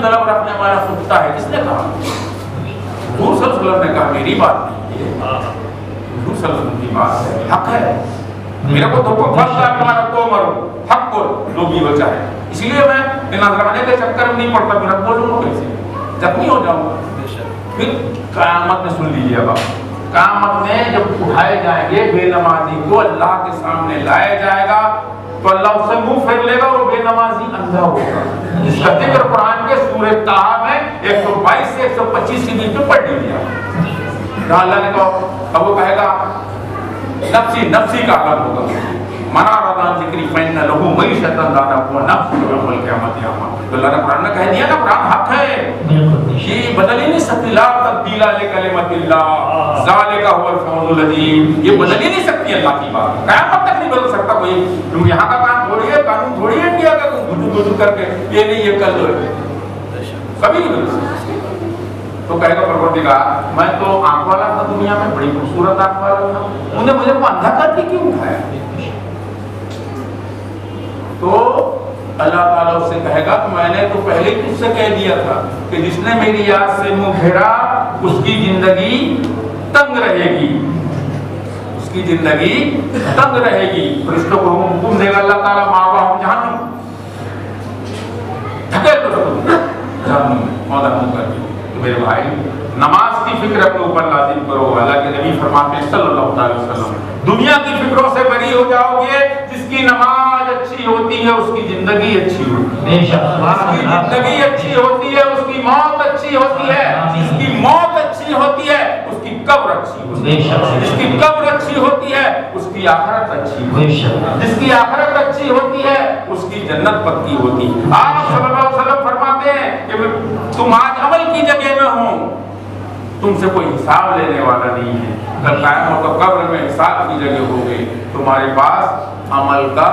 طلب رکھنے والا کتا ہے. کس نے کہا؟ حضور صلی اللہ علیہ وسلم نے کہا. میری بات نہیں ہے, حضور صلی اللہ علیہ وسلم کی بات ہے, حق ہے. میرے کو تو کوئی فرض ہے تمہارا تو مرو, حق کو جو بھی بچا ہے. اس لیے میں نذرانے کے چکر میں نہیں پڑتا, میرا بولوں گا کیسے, زخمی ہو جاؤں گا. پھر قیامت میں سن لیجیے اب, قیامت میں جب اٹھائے جائیں گے بے نمازی کو اللہ کے سامنے لائے جائے گا تو اللہ اسے منہ پھیر لے گا اور بے نمازی اندھا ہوگا. اس کا ذکر قرآن کے سورہ طٰہٰ میں 122 سے 125 کے بیچ میں پڑھ لیجیے. جہاں اللہ نے کہا, اب وہ کہے گا نفسی نفسی کا عالم ہوگا. منا رضان ذکری فإن له معیشۃ ضنکا ونحشرہ یوم القیامۃ اعمى. تو اللہ نے قرآن میں کہہ دیا نا, قرآن حق ہے, یہ بدل ہی نہیں سکتی. لا تبدیل لکلمۃ اللہ ذالک هو الفوز العظیم. یہ بدل ہی نہیں سکتی اللہ کی بات, قیامت تک نہیں بدل سکتا کوئی. تم یہاں کا کام تھوڑی ہے, قانون تھوڑی ہے انڈیا کا گھٹو کر کے یہ نہیں یہ کر لو, کبھی نہیں بدل سکتا. تو کہے گا پروردگار میں تو آنکھ والا تھا دنیا میں, بڑی خوبصورت آنکھ والا تھا, انہوں نے مجھے کو اندھا کر کے کیوں اٹھایا؟ تو اللہ تعالیٰ اس سے کہے گا کہ میں نے تو پہلے ہی تجھ سے کہہ دیا تھا کہ جس نے میری یاد سے منہ پھیرا اس کی زندگی تنگ رہے گی, اس کی زندگی تنگ رہے گی. فرشتوں کو حکم دے گا اللہ تعالیٰ ماواہم جہنم, دھکیل دو جہنم میں مودا منہ کر کے. تو میرے بھائی نماز کی فکر اپنے اوپر لازم کرو. اللہ کے نبی فرماتے ہیں صلی اللہ علیہ وسلم, دنیا کی فکروں سے بری ہو جاؤ گے. جس کی نماز اچھی ہوتی ہے اس کی زندگی اچھی ہوتی ہے, جس کی زندگی اچھی ہوتی ہے اس کی موت اچھی ہوتی ہے, جس کی موت اچھی ہوتی ہے اس کی قبر اچھی ہوتی ہے, جس کی قبر اچھی ہوتی ہے اس کی آخرت اچھی ہوتی ہے, جس کی آخرت اچھی ہوتی ہے اس کی جنت پکی ہوتی ہے. آپ صلی اللہ علیہ وسلم فرماتے ہیں کہ تم آج عمل کی جگہ میں ہو, تم سے کوئی حساب لینے والا نہیں ہے. جب قائم ہو تو قبر میں حساب کی جگہ ہو گئی, تمہارے پاس عمل کا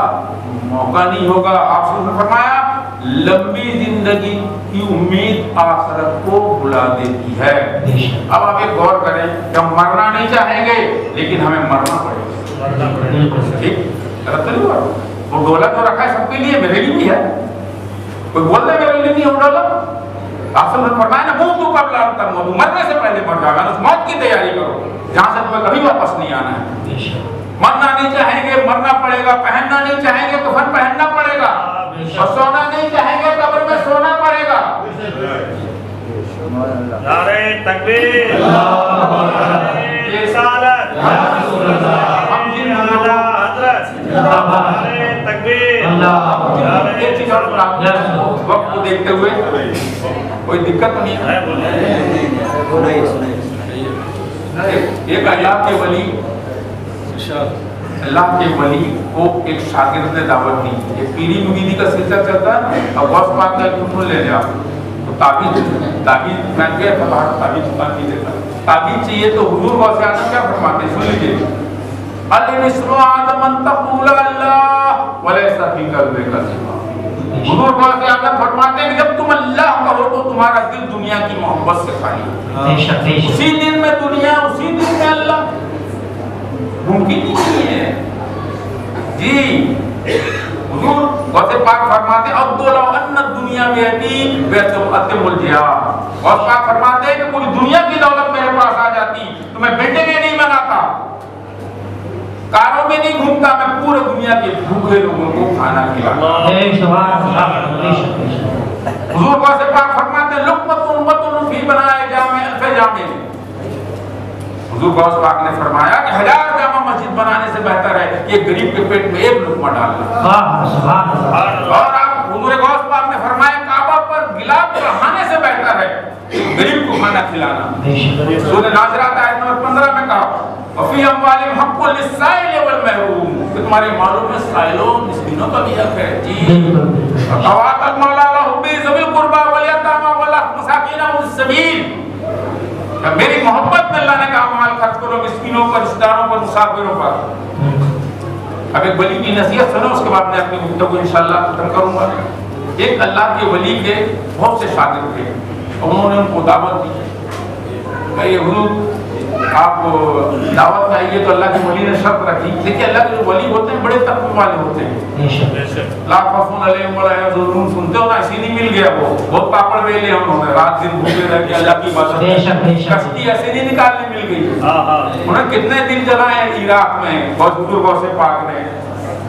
موقع نہیں ہوگا. آپ نے فرمایا لمبی زندگی کی امید آخرت کو بلا دیتی ہے. اب آپ ایک غور کریں کہ ہم مرنا نہیں چاہیں گے لیکن ہمیں مرنا پڑے گا. ٹھیک غلط نہیں ہوا, وہ ڈولا تو رکھا ہے سب کے لیے, میرے لیے بھی ہے. کوئی بول دے میرے لیے نہیں ہو ڈولا. آپ نے فرمایا نا موت تو قبل ان تموتوا, مرنے سے پہلے مر جاؤ گا, اس موت کی تیاری کرو جہاں سے تمہیں کبھی واپس نہیں آنا ہے. مرنا نہیں چاہیں گے مرنا پڑے گا, پہننا نہیں چاہیں گے تو پھر پہننا پڑے گا, اور سونا نہیں چاہیں گے قبر میں سونا پڑے گا. نعرہ تکبیر, نعرہ رسالت, ہم جن حضرت, نعرہ تکبیر. ایک چیز اور وقت کو دیکھتے ہوئے کوئی دقت نہیں ہے. ایک اللہ کے ولی, اللہ کے ولی کو ایک شاگرد نے دعوت دی. یہ پیری مریدی کا سلسلہ چلتا ہے. اب غوث پاک کا خون لے لیا تو تعبیذ میں گیا تھا باہر, تعبیذ دیتا. تعبیذ چاہیے تو حضور غوث اعظم کیا فرماتے ہیں, سن لیجیے. النسر آدم ان تقول اللہ ولیس فی قلبک سوا. حضور غوث اعظم فرماتے ہیں کہ جب تم اللہ کہو تو تمہارا دل دنیا کی محبت سے خالی ہو. اسی دن میں دنیا, اسی دن میں اللہ, ممکن ہی نہیں ہے. جی حضور غوث پاک فرماتے ہیں عبد لو ان الدنیا بیتی اتم الجہاد. غوث پاک فرماتے ہیں کہ پوری دنیا کی دولت میرے پاس آ جاتی تو میں بلڈنگیں نہیں بناتا, کاروں میں نہیں گھومتا, میں پورے دنیا کے بھوکے لوگوں کو کھانا کھلاتا. حضور غوث پاک فرماتے ہیں لقمۃ فی بنائے جامع الف جامع. حضور غوث پاک نے فرمایا کہ 1000 جامع مسجد بنانے سے بہتر ہے کہ غریب کے پیٹ میں ایک لقمہ ڈالنا. اور آپ حضور غوث پاک نے فرمایا کعبہ پر گلاب چڑھانے سے بہتر ہے غریب کو کھانا کھلانا. سورہ ناظرات آیت نمبر 15 میں کہا وفی اموالہم حق للسائل والمحروم, کہ تمہارے مالوں میں سائلوں مسکینوں کا بھی حق ہے. جی وآتی المال علی حبہ ذوی القربى والیتامى والمساکین وابن السبیل. میری محبت میں اللہ نے کہا مال خرچ کرو مسکینوں پر, رشتہ داروں پر, مسافروں پر. اب ایک ولی کی نصیحت سنو, اس کے بعد میں اپنی گفتگو انشاءاللہ ختم کروں گا. ایک اللہ کے ولی کے بہت سے شاگرد تھے, انہوں نے ان کو دعوت دی کہ یہ حضور آپ دعوت میں آئیے تو اللہ کے ولی نے شرط رکھی. دیکھیے اللہ کے جو ولی ہوتے ہیں بڑے تقوی والے ہوتے ہیں. لا خوف علیہم ولا یحزنون سنتے ہو نا, اسی نہیں مل گیا. وہ بہت پاپڑ ویلے انہوں نے رات دن بھوکے رہ کے اللہ کی عبادت, کشتی ایسے نہیں نکالنے مل گئی. انہوں نے کتنے دن جلائے عراق میں بزرگوں سے پاک نے,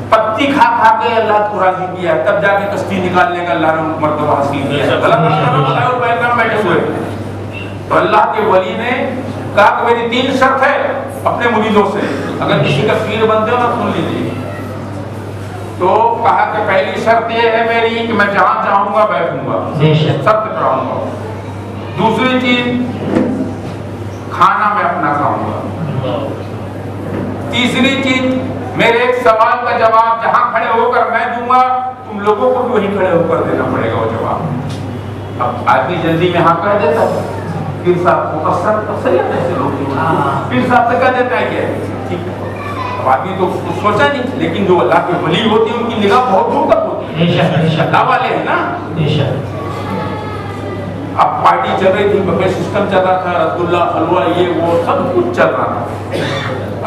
پتی کھا کھا کے اللہ کو راضی کیا, تب جا کے کشتی نکالنے کا اللہ نے مرتبہ حاصل کیا. اللہ بیٹھے ہوئے تو اللہ کے ولی نے کہا کہ میری 3 شرط ہے اپنے مریدوں سے, اگر کسی کا پیر بنتے ہو نا سن لیجیے. تو کہا کہ پہلی شرط یہ ہے میری کہ میں جہاں چاہوں گا بیٹھوں گا, سب پڑھاؤں گا. دوسری چیز کھانا میں اپنا کھاؤں گا. تیسری چیز میرے ایک سوال کا جواب جہاں کھڑے ہو کر میں دوں گا, تم لوگوں کو بھی وہیں کھڑے ہو کر دینا پڑے گا وہ جواب. اب آدمی جلدی میں ہاں کہہ دیتا ہے, پیر صاحب کو اکثر ایسے لوگ پیر صاحب سے کہہ دیتا ہے کہ ٹھیک ہے. اب آدمی تو کچھ سوچا نہیں, لیکن جو اللہ کے ولی ہوتی ہے ان کی نگاہ بہت دور تک ہوتی ہے. اللہ والے ہیں نا. اب پارٹی چل رہی تھی, بفے سسٹم چل رہا تھا, رسگلہ حلوہ یہ وہ سب کچھ چل رہا تھا.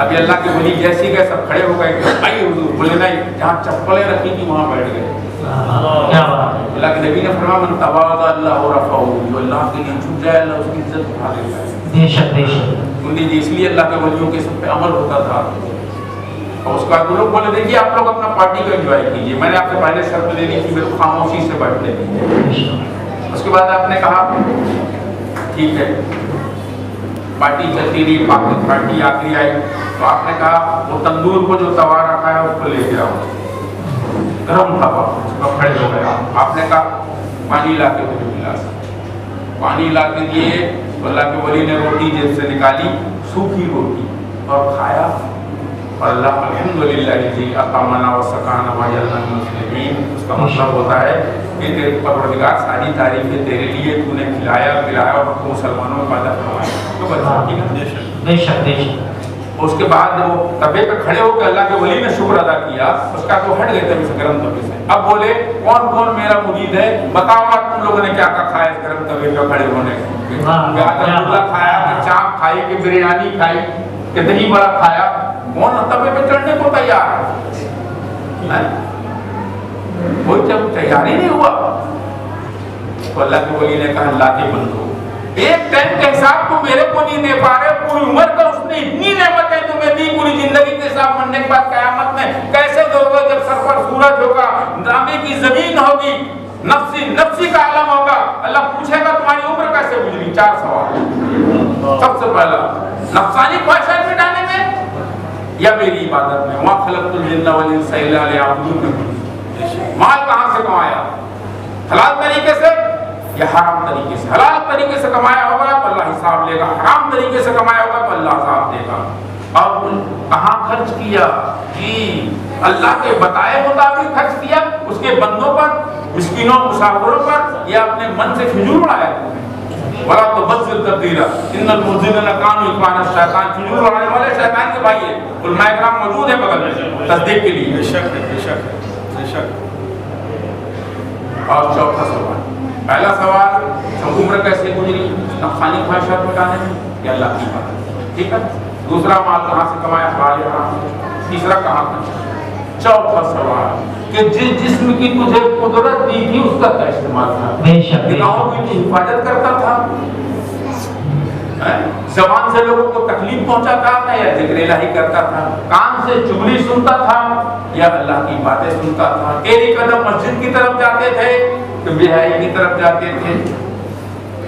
ابھی اللہ کے ولی جیسے گئے سب کھڑے ہو گئے, آئیے حضور, بولے نہیں, جہاں چپلیں رکھی تھی وہاں بیٹھ گئے. اللہ کے نبی نے فرمایا من تواضع اللہ رفعہ, جو اللہ کے لیے جھک جائے اللہ اس کی عزت اٹھا دیتا ہے. بے شک بے شک. سنیے جی, اس لیے اللہ کے ولیوں کے سب پہ عمل ہوتا تھا. اور اس کا لوگ بولے دیکھیے آپ لوگ اپنا پارٹی کا انجوائے کیجیے, میں نے آپ سے پہلے شرط دے دی تھی میرے کو خاموشی سے بیٹھنے دیجیے. اس کے بعد آپ نے کہا ٹھیک ہے, پارٹی چلتی رہی, پارٹی آخری آئی تو آپ نے کہا وہ تندور کو جو توا رکھا ہے اس کو لے کے آؤ, گرم تھا اس کا, کھڑے ہو گیا. آپ نے کہا پانی لا کے مجھے ملا. پانی لا کے دیے تو اللہ کے ولی نے روٹی جیب سے نکالی, سوکھی روٹی, اور کھایا. اور اللہ الحمدللہ جی اقامنا و سکانا وجعلنا مسلمین. اس کا مطلب ہوتا ہے کہ تیرے پروردگار ساری تعریفیں تیرے لیے, تو نے کھلایا پلایا اور کو مسلمانوں میں پیدا کروایا. تو بے شک بے شک. اس کے بعد وہ تبے پہ کھڑے ہو کے اللہ کے ولی نے شکر ادا کیا, اس کا تو ہٹ گئے تھے اس گرم تبے سے. اب بولے کون کون میرا مرید ہے, بتاؤ آپ تم لوگوں نے کیا کیا کھایا اس گرم تبے پہ کھڑے ہونے. کیا رسگلہ کھایا, کہ چاپ کھائی, کہ بریانی کھائی, کہ دہی بڑا کھایا. کون تبے پہ چڑھنے کو تیار ہے؟ کوئی جب تیار ہی نہیں ہوا تو اللہ کے ولی نے کہا اللہ کے بندو, ایک ٹائم کے حساب کو میرے کو نہیں دے پا رہے, پوری عمر کا اس نے اتنی نعمتیں تمہیں دی, پوری زندگی کے حساب مرنے کے بعد قیامت میں کیسے دو گے جب سر پر سورج ہوگا, ڈرامے کی زمین ہوگی, نفسی کا عالم ہوگا. اللہ پوچھے گا تمہاری عمر کیسے گزری. 4 سوال. سب سے پہلا نفسانی خواہشات مٹانے میں یا میری عبادت میں. وَمَا خَلَقْتُ الْجِنَّ وَالْإِنسَ إِلَّا لِيَعْبُدُونِ. مال کہاں سے کمایا, حلال طریقے سے یا حرام طریقے سے. حلال طریقے سے کمایا ہوگا تو اللہ حساب لے گا, حرام طریقے سے کمایا ہوگا تو اللہ عذاب دے گا. اور کہاں خرچ کیا, جی اللہ کے بتائے مطابق خرچ کیا, اس کے بندوں پر, مسکینوں مسافروں پر, یا اپنے من سے فضول اڑایا. ولا تبذر تبذیرا ان المبذرین کانوا اخوان الشیطان. فضول اڑانے والے شیطان کے بھائی ہیں. علماء کرام موجود ہیں بغل میں تصدیق کے لیے. بے شک بے شک بے شک. اور چوتھا سوال, پہلا سوال عمر کیسے گزری, نفسانی خواہشات مٹانے میں یا اللہ کی بات, ٹھیک ہے. دوسرا مال کہاں سے کمایا, حلال یا حرام. تیسرا کہاں خرچ. چوتھا سوال کہ جس جسم کی تجھے قدرت دی تھی اس کا کیا استعمال تھا. نگاہوں کی تو حفاظت کرتا تھا, زبان سے لوگوں کو تکلیف پہنچاتا تھا یا ذکر الہی کرتا تھا, کان سے چغلی سنتا تھا یا اللہ کی باتیں سنتا تھا. تیری قدم مسجد کی طرف جاتے تھے کہ بہائی کی طرف جاتے تھے.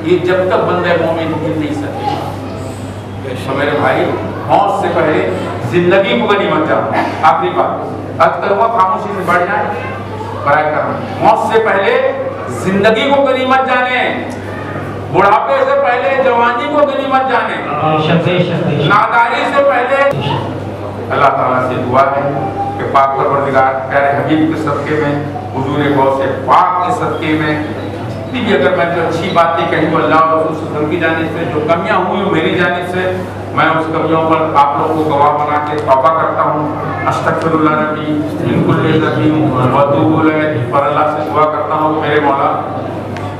یہ جب تک بندہ مومن ہل نہیں سکے. تو میرے بھائی موت سے پہلے زندگی کو غنیمت جانو. آخری بات اکثر ہوا خاموشی سے بڑھ جائے برائے کرم. موت سے پہلے زندگی کو غنیمت جانے, بڑھاپے سے پہلے جوانی کو غنیمت جانے, ناداری سے پہلے. اللہ تعالیٰ سے دعا ہے کہ پاک پروردگار پیارے حبیب کے صدقے میں, حضور غوث پاک کے صدقے میں بھی اگر میں جو اچھی باتیں کہیں تو اللہ اور رسول صلی اللہ علیہ وسلم کی جانب سے, جو کمیاں ہوئی میری جانب سے, میں اس کمیوں پر آپ لوگوں کو گواہ بنا کے توبہ کرتا ہوں. استغفر اللہ ربی من کل ذنب واتوب الیہ. اور اللہ سے دعا کرتا ہوں کہ میرے مولا